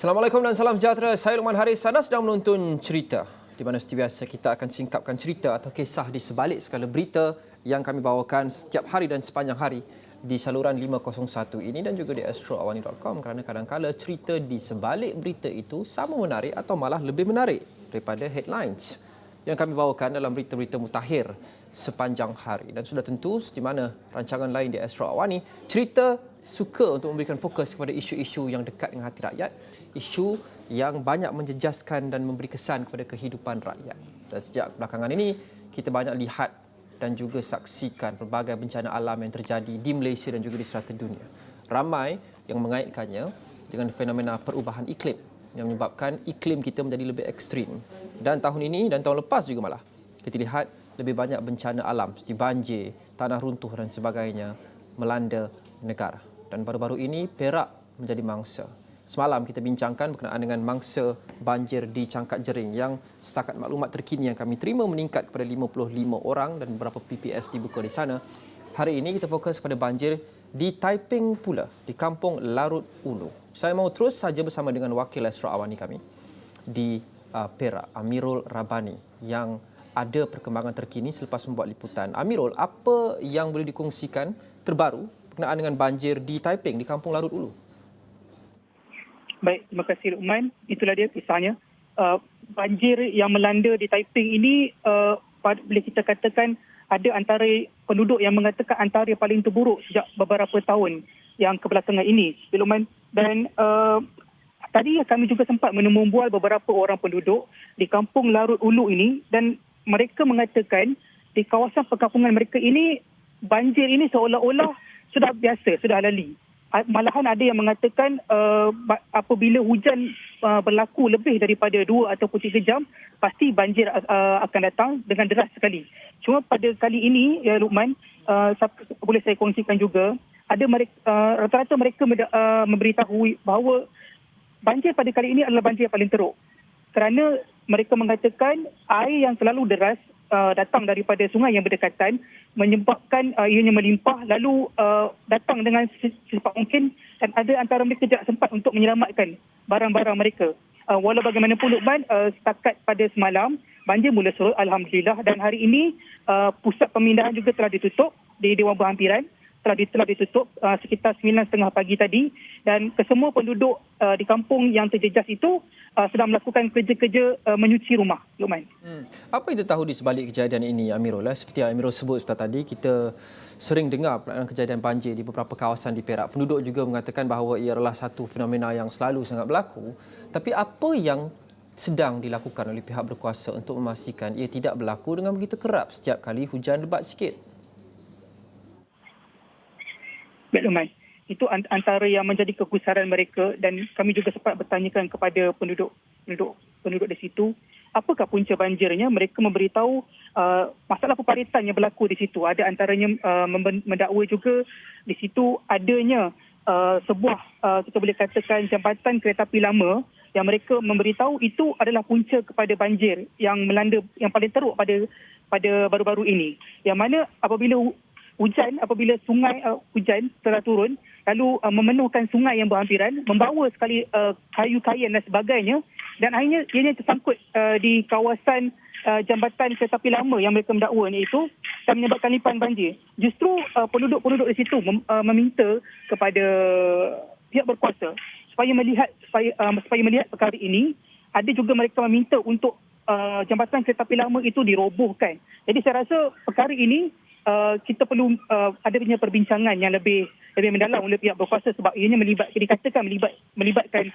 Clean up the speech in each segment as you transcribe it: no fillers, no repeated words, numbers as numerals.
Assalamualaikum dan salam sejahtera. Saya Luqman Haris. Anda sedang menonton Cerita, di mana seperti biasa kita akan singkapkan cerita atau kisah di sebalik segala berita yang kami bawakan setiap hari dan sepanjang hari di saluran 501 ini dan juga di astroawani.com, kerana kadang-kala cerita di sebalik berita itu sama menarik atau malah lebih menarik daripada headlines yang kami bawakan dalam berita-berita mutakhir sepanjang hari. Dan sudah tentu di mana rancangan lain di Astro Awani, Cerita suka untuk memberikan fokus kepada isu-isu yang dekat dengan hati rakyat, isu yang banyak menjejaskan dan memberi kesan kepada kehidupan rakyat. Dan sejak belakangan ini, kita banyak lihat dan juga saksikan pelbagai bencana alam yang terjadi di Malaysia dan juga di serata dunia. Ramai yang mengaitkannya dengan fenomena perubahan iklim yang menyebabkan iklim kita menjadi lebih ekstrim. Dan tahun ini dan tahun lepas juga malah, kita lihat lebih banyak bencana alam seperti banjir, tanah runtuh dan sebagainya melanda negara. Dan baru-baru ini Perak menjadi mangsa. Semalam kita bincangkan berkenaan dengan mangsa banjir di Cangkat Jering yang setakat maklumat terkini yang kami terima meningkat kepada 55 orang dan beberapa PPS dibuka di sana. Hari ini kita fokus pada banjir di Taiping pula, di Kampung Larut Ulu. Saya mahu terus saja bersama dengan wakil Astro Awani kami di Perak, Amirul Rabani, yang ada perkembangan terkini selepas membuat liputan. Amirul, apa yang boleh dikongsikan terbaru berkenaan dengan banjir di Taiping, di Kampung Larut Ulu? Baik, terima kasih Luqman. Itulah dia kisahnya. Banjir yang melanda di Taiping ini boleh kita katakan ada antara penduduk yang mengatakan antara yang paling terburuk sejak beberapa tahun yang kebelakangan ini, Luqman. Dan tadi kami juga sempat menemui beberapa orang penduduk di Kampung Larut Ulu ini dan mereka mengatakan di kawasan perkampungan mereka ini banjir ini seolah-olah sudah biasa, sudah alali. Malahan ada yang mengatakan apabila hujan berlaku lebih daripada 2 ataupun 3 jam, pasti banjir akan datang dengan deras sekali. Cuma pada kali ini, ya Luqman, boleh saya kongsikan juga, ada rata-rata mereka memberitahu bahawa banjir pada kali ini adalah banjir yang paling teruk. Kerana mereka mengatakan air yang selalu deras datang daripada sungai yang berdekatan menyebabkan ianya melimpah lalu datang dengan secepat mungkin dan ada antara mereka tidak sempat untuk menyelamatkan barang-barang mereka. Walau bagaimanapun Luqman, setakat pada semalam banjir mula surut alhamdulillah dan hari ini pusat pemindahan juga telah ditutup di Dewan Berhampiran, telah ditutup sekitar 9.30 pagi tadi dan kesemua penduduk di kampung yang terjejas itu sedang melakukan kerja-kerja menyuci rumah, Luqman. Apa itu tahu di sebalik kejadian ini, Amirul? Seperti yang Amirul sebut tadi, kita sering dengar perkara kejadian banjir di beberapa kawasan di Perak. Penduduk juga mengatakan bahawa ia adalah satu fenomena yang selalu sangat berlaku. Tapi apa yang sedang dilakukan oleh pihak berkuasa untuk memastikan ia tidak berlaku dengan begitu kerap setiap kali hujan lebat sikit? Baik, Luqman. Itu antara yang menjadi kegusaran mereka dan kami juga sempat bertanyakan kepada penduduk di situ, apakah punca banjirnya. Mereka memberitahu masalah peparitan yang berlaku di situ. Ada antaranya mendakwa juga di situ adanya sebuah kita boleh katakan jambatan kereta api lama yang mereka memberitahu itu adalah punca kepada banjir yang melanda yang paling teruk pada baru-baru ini. Yang mana apabila sungai hujan telah turun lalu memenuhkan sungai yang berhampiran, membawa sekali kayu-kayan dan sebagainya dan akhirnya ianya tersangkut di kawasan jambatan kereta api lama yang mereka mendakwa itu dan menyebabkan limpahan banjir. Justru penduduk-penduduk di situ meminta kepada pihak berkuasa supaya melihat perkara ini. Ada juga mereka meminta untuk jambatan kereta api lama itu dirobohkan. Jadi saya rasa perkara ini kita perlu adanya perbincangan yang lebih mendalam oleh pihak berkuasa sebab ianya dikatakan melibatkan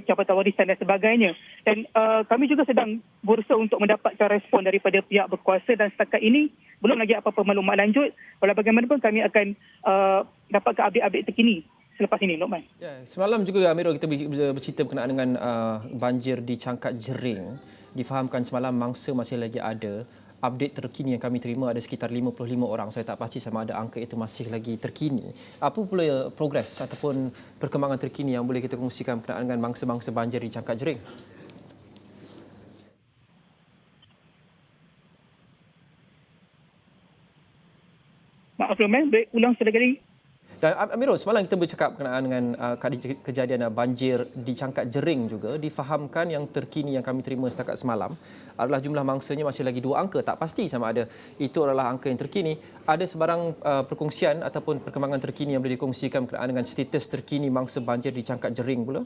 jabatan warisan dan sebagainya. Dan kami juga sedang berusaha untuk mendapatkan respon daripada pihak berkuasa dan setakat ini belum lagi apa-apa maklumat lanjut. Walau bagaimanapun kami akan dapatkan update-update terkini selepas ini, Luqman. Ya, semalam juga Amirul kita bercerita berkenaan dengan banjir di Cangkat Jering. Difahamkan semalam mangsa masih lagi ada. Update terkini yang kami terima ada sekitar 55 orang. Saya tak pasti sama ada angka itu masih lagi terkini. Apa pula progres ataupun perkembangan terkini yang boleh kita kongsikan berkenaan dengan mangsa-mangsa banjir di Cangkat Jering? Maaf, Luqman, boleh ulang sekali. Dan Amirul, semalam kita bercakap berkenaan dengan kejadian banjir di Cangkat Jering juga. Difahamkan yang terkini yang kami terima setakat semalam adalah jumlah mangsanya masih lagi 2 angka. Tak pasti sama ada itu adalah angka yang terkini. Ada sebarang perkongsian ataupun perkembangan terkini yang boleh dikongsikan berkenaan dengan status terkini mangsa banjir di Cangkat Jering pula?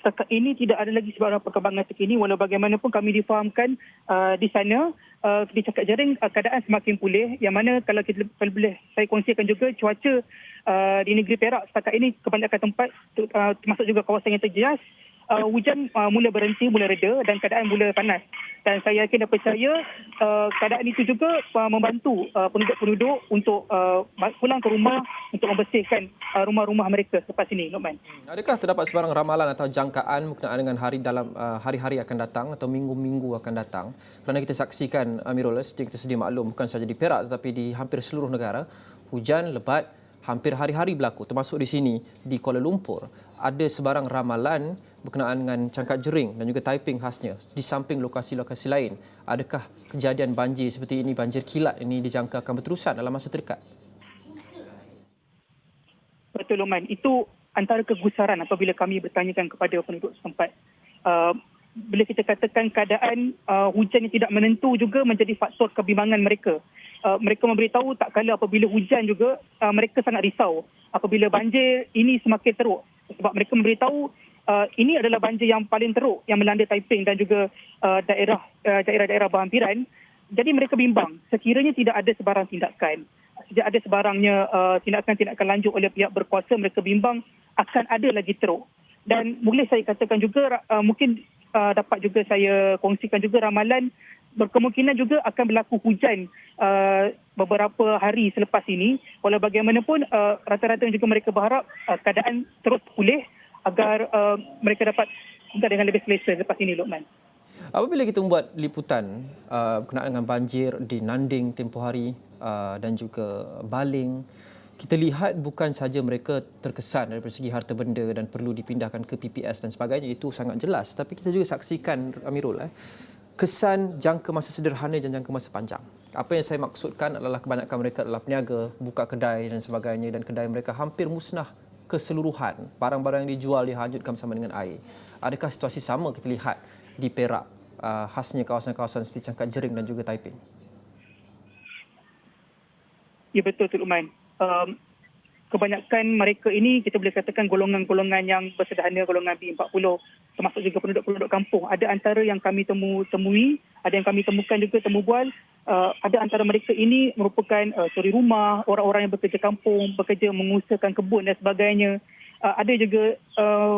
Setakat ini tidak ada lagi sebarang perkembangan terkini, walau bagaimanapun kami difahamkan di sana di Cangkat Jering keadaan semakin pulih, yang mana kalau boleh saya kongsikan juga cuaca di negeri Perak setakat ini kebanyakan tempat termasuk juga kawasan yang terjejas, hujan mula berhenti, mula reda dan keadaan mula panas. Dan saya yakin dan percaya keadaan itu juga membantu penduduk-penduduk untuk pulang ke rumah untuk membersihkan rumah-rumah mereka selepas ini, Lokman. Adakah terdapat sebarang ramalan atau jangkaan berkenaan dengan dalam hari-hari akan datang atau minggu-minggu akan datang? Kerana kita saksikan, Amirul, seperti kita sedia maklum, bukan sahaja di Perak tetapi di hampir seluruh negara, hujan lebat hampir hari-hari berlaku, termasuk di sini di Kuala Lumpur. Ada sebarang ramalan berkenaan dengan Cangkat Jering dan juga Taiping khasnya di samping lokasi-lokasi lain. Adakah kejadian banjir seperti ini, banjir kilat ini dijangka akan berterusan dalam masa terdekat? Betul, Loman. Itu antara kegusaran apabila kami bertanyakan kepada penduduk setempat. Bila kita katakan keadaan hujan yang tidak menentu juga menjadi faktor kebimbangan mereka. Mereka memberitahu tak kala apabila hujan juga mereka sangat risau apabila banjir ini semakin teruk. Sebab mereka memberitahu ini adalah banjir yang paling teruk yang melanda Taiping dan juga daerah-daerah berhampiran. Jadi mereka bimbang sekiranya tidak ada sebarang tindakan, tidak ada sebarangnya tindakan-tindakan lanjut oleh pihak berkuasa, mereka bimbang akan ada lagi teruk. Dan boleh saya katakan juga mungkin dapat juga saya kongsikan juga ramalan berkemungkinan juga akan berlaku hujan beberapa hari selepas ini. Walau bagaimanapun rata-rata juga mereka berharap keadaan terus pulih agar mereka dapat tinggal dengan lebih selesa selepas ini, Lokman. Apabila kita membuat liputan berkenaan dengan banjir di Nanding tempoh hari dan juga Baling, kita lihat bukan saja mereka terkesan dari segi harta benda dan perlu dipindahkan ke PPS dan sebagainya, itu sangat jelas. Tapi kita juga saksikan, Amirul, kesan jangka masa sederhana dan jangka masa panjang. Apa yang saya maksudkan adalah kebanyakan mereka adalah peniaga, buka kedai dan sebagainya, dan kedai mereka hampir musnah keseluruhan. Barang-barang yang dijual dihanyutkan bersama dengan air. Adakah situasi sama kita lihat di Perak, khasnya kawasan-kawasan seperti Cangkat Jering dan juga Taiping? Ya, betul, Tuk Uman. Kebanyakan mereka ini kita boleh katakan golongan-golongan yang bersederhana, golongan B40, termasuk juga penduduk-penduduk kampung. Ada antara yang kami temui, ada yang kami temukan juga temu bual. Ada antara mereka ini merupakan suri rumah, orang-orang yang bekerja kampung, bekerja mengusahakan kebun dan sebagainya. Ada juga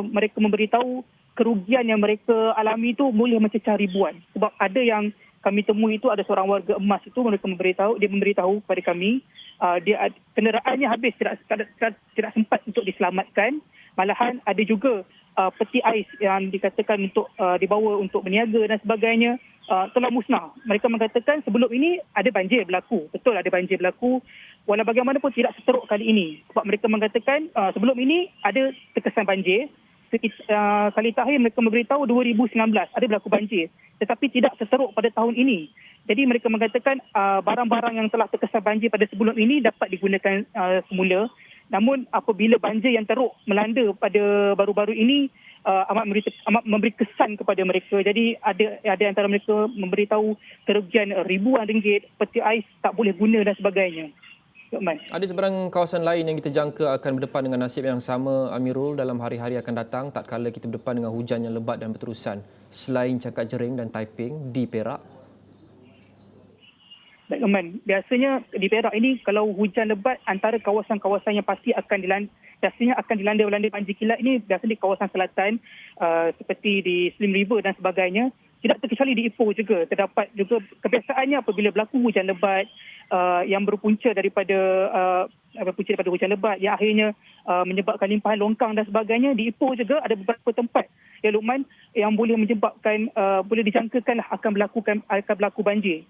mereka memberitahu kerugian yang mereka alami itu boleh mencecah ribuan. Sebab ada yang kami temui itu ada seorang warga emas itu dia memberitahu kepada kami kenderaannya habis, tidak sempat untuk diselamatkan. Malahan ada juga peti ais yang dikatakan untuk dibawa untuk berniaga dan sebagainya telah musnah. Mereka mengatakan sebelum ini ada banjir berlaku. Betul, ada banjir berlaku. Walau bagaimanapun tidak seteruk kali ini. Sebab mereka mengatakan sebelum ini ada terkesan banjir. Kali terakhir mereka memberitahu 2019 ada berlaku banjir. Tetapi tidak seteruk pada tahun ini. Jadi mereka mengatakan barang-barang yang telah terkesan banjir pada sebelum ini dapat digunakan semula. Namun apabila banjir yang teruk melanda pada baru-baru ini amat memberi kesan kepada mereka. Jadi ada antara mereka memberitahu kerugian ribuan ringgit, peti ais tak boleh guna dan sebagainya. Ada sebarang kawasan lain yang kita jangka akan berdepan dengan nasib yang sama, Amirul, dalam hari-hari akan datang tak kala kita berdepan dengan hujan yang lebat dan berterusan selain Cangkat Jering dan Taiping di Perak? Baik, Aman. Biasanya di Perak ini kalau hujan lebat antara kawasan-kawasan yang pasti biasanya akan dilanda banjir kilat ini biasanya di kawasan selatan seperti di Slim River dan sebagainya. Tidak terkecuali di Ipoh juga. Terdapat juga kebiasaannya apabila berlaku hujan lebat yang berpunca daripada hujan lebat yang akhirnya menyebabkan limpahan longkang dan sebagainya. Di Ipoh juga ada beberapa tempat, ya Luqman, yang boleh menyebabkan, boleh dijangkakan akan berlaku banjir.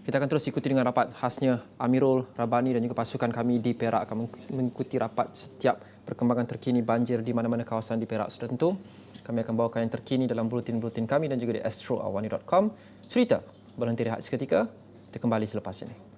Kita akan terus ikuti dengan rapat khasnya Amirul Rabbani dan juga pasukan kami di Perak akan mengikuti rapat setiap perkembangan terkini banjir di mana-mana kawasan di Perak. Sudah tentu, kami akan bawakan yang terkini dalam buletin-buletin kami dan juga di astroawani.com. Cerita berhenti rehat seketika, kita kembali selepas ini.